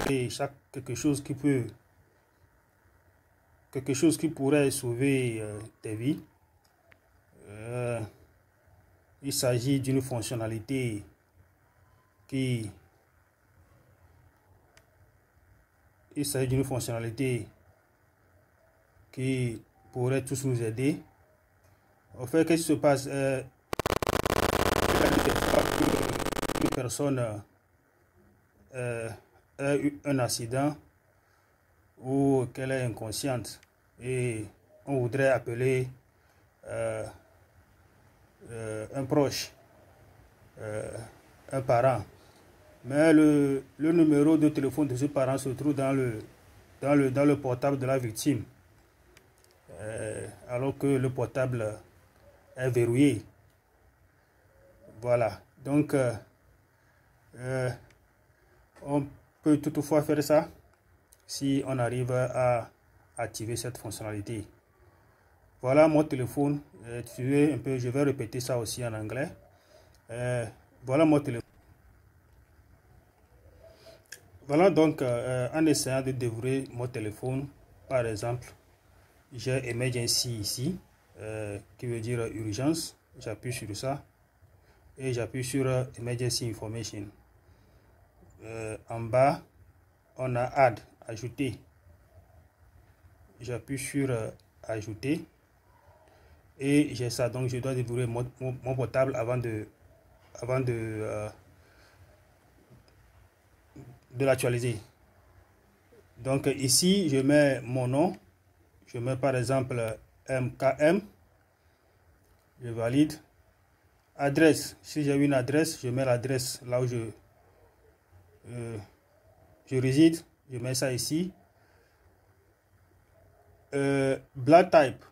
et quelque chose qui pourrait sauver tes vies. Il s'agit d'une fonctionnalité qui pourrait tous nous aider. En fait, qu'est-ce qui se passe? Une personne a eu un accident ou qu'elle est inconsciente et on voudrait appeler un proche, un parent. Mais le numéro de téléphone de ce parent se trouve dans le portable de la victime. Alors que le portable est verrouillé. Voilà. Donc, on peut toutefois faire ça si on arrive à activer cette fonctionnalité. Voilà mon téléphone. Je vais répéter ça aussi en anglais. Voilà mon téléphone. Voilà donc en essayant de déverrouiller mon téléphone, par exemple, j'ai emergency ici, qui veut dire urgence. J'appuie sur ça et j'appuie sur emergency information. En bas, on a add, ajouter. J'appuie sur ajouter et j'ai ça. Donc je dois déverrouiller mon portable avant de l'actualiser. Donc ici, je mets mon nom. Je mets par exemple MKM. Je valide. Adresse. Si j'ai une adresse, je mets l'adresse là où je réside. Je mets ça ici. Blood type.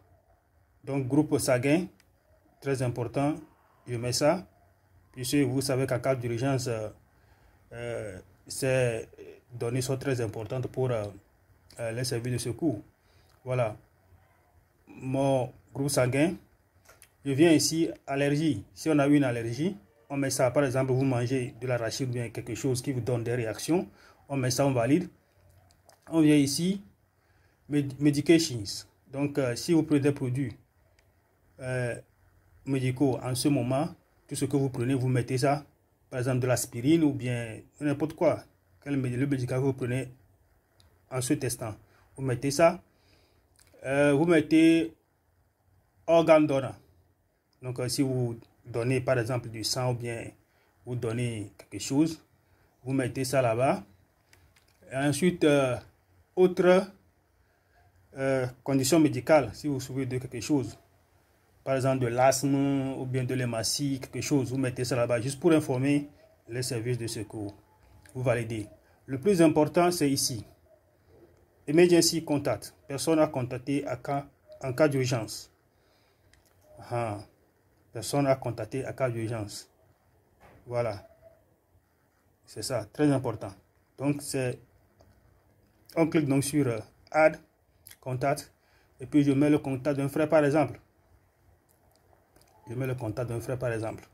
Donc groupe sanguin. Très important. Je mets ça. Puisque vous savez qu'en cas d'urgence, ces données sont très importantes pour les services de secours. Voilà. Mon groupe sanguin. Je viens ici, allergie. Si on a une allergie, on met ça. Par exemple, vous mangez de l'arachide ou bien quelque chose qui vous donne des réactions. On met ça, on valide. On vient ici, medications. Donc, si vous prenez des produits médicaux en ce moment, tout ce que vous prenez, vous mettez ça. Par exemple, de l'aspirine ou bien n'importe quoi. Le médicament que vous prenez en ce testant. Vous mettez ça. Vous mettez organe donnant. Donc, si vous donnez par exemple du sang ou bien vous donnez quelque chose, vous mettez ça là-bas. Ensuite, autre condition médicale, si vous souffrez de quelque chose, par exemple de l'asthme ou bien de l'hématie, quelque chose, vous mettez ça là-bas juste pour informer les services de secours. Vous validez. Le plus important, c'est ici. Emergency contact. Personne à contacter en cas d'urgence. Personne à contacter en cas d'urgence. Voilà. C'est ça, très important. Donc, on clique donc sur Add, Contact, et puis je mets le contact d'un frère par exemple. Je mets le contact d'un frère par exemple.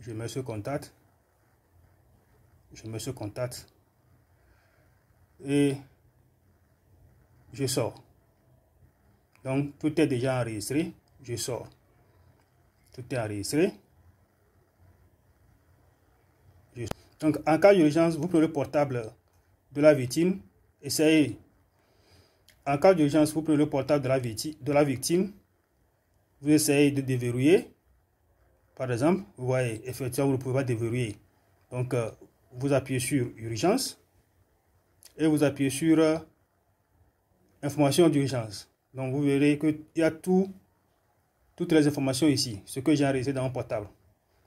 Je mets ce contact. Je mets ce contact. Et je sors. Donc, tout est déjà enregistré. Je sors. Tout est enregistré. Donc, en cas d'urgence, vous prenez le portable de la victime. Essayez. En cas d'urgence, vous prenez le portable de la victime. Vous essayez de déverrouiller. Par exemple, vous voyez, effectivement, vous ne pouvez pas déverrouiller. Donc, vous appuyez sur urgence. Et vous appuyez sur information d'urgence. Donc, vous verrez qu'il y a toutes les informations ici. Ce que j'ai enregistré dans mon portable.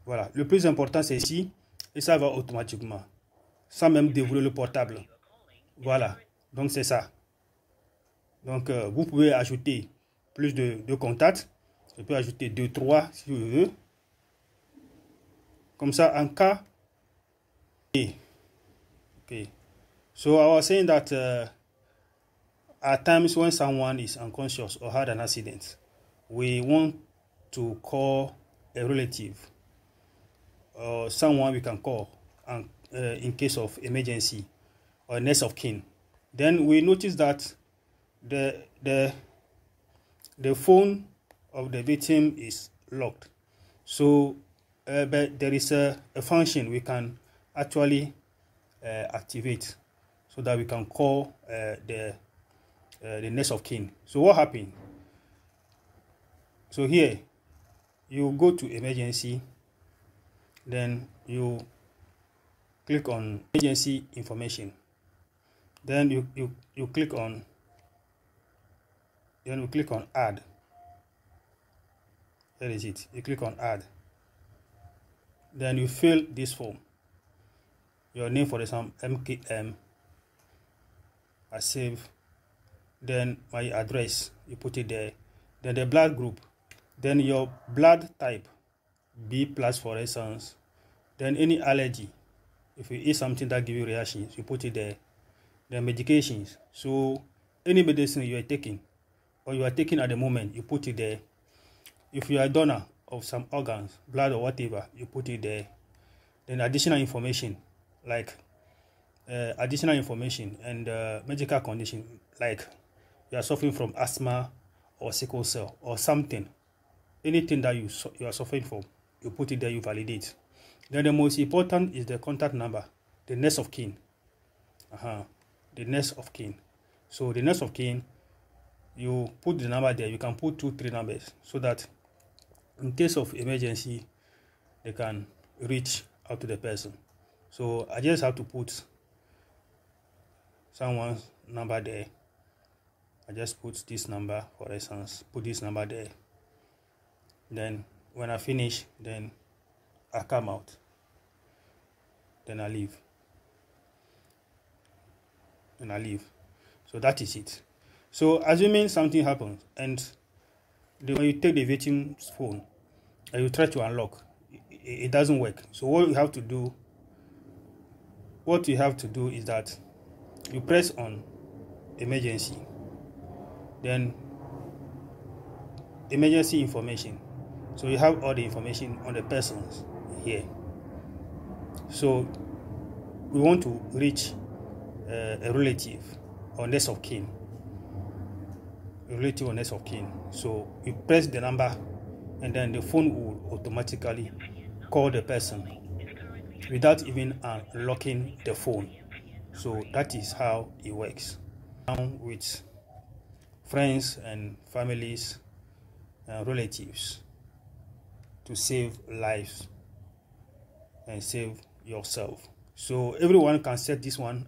Voilà. Le plus important, c'est ici. Et ça va automatiquement. Sans même déverrouiller le portable. Voilà. Donc, c'est ça. Donc, vous pouvez ajouter plus de contacts. Je peux ajouter 2, 3 si je veux. Comme ça, en cas. Okay. So, I was saying that at times when someone is unconscious or had an accident, we want to call a relative. or someone we can call and in case of emergency, or next of kin. Then we notice that the phone of the victim is locked. So but there is a function we can actually activate so that we can call the next of kin. So what happened? So here you go to emergency, then you click on emergency information, then you click on add. There is it. You click on add, then you fill this form, your name, for example MKM. I save, then my address, you put it there, then the blood group, then your blood type, B plus for instance, then any allergy, if you eat something that give you reactions, you put it there, then medications, so any medicine you are taking or you are taking at the moment, you put it there. If you are a donor of some organs, blood or whatever, you put it there. Then additional information like additional information and medical condition, like you are suffering from asthma or sickle cell or something, anything that you are suffering from, you put it there, you validate. Then the most important is the contact number, the next of kin. The next of kin. So the next of kin, you put the number there. You can put 2-3 numbers so that in case of emergency they can reach out to the person. So I just have to put someone's number there. I just put this number, for instance, put this number there. Then when I finish, then I come out, then I leave, so that is it. So assuming something happens and when you take the victim's phone and you try to unlock, it doesn't work. So what you have to do is that you press on emergency, then emergency information. So you have all the information on the persons here. So we want to reach a relative or next of kin. So you press the number and then the phone will automatically call the person without even unlocking the phone. So that is how it works. Now with friends and families and relatives, to save lives and save yourself. So everyone can set this one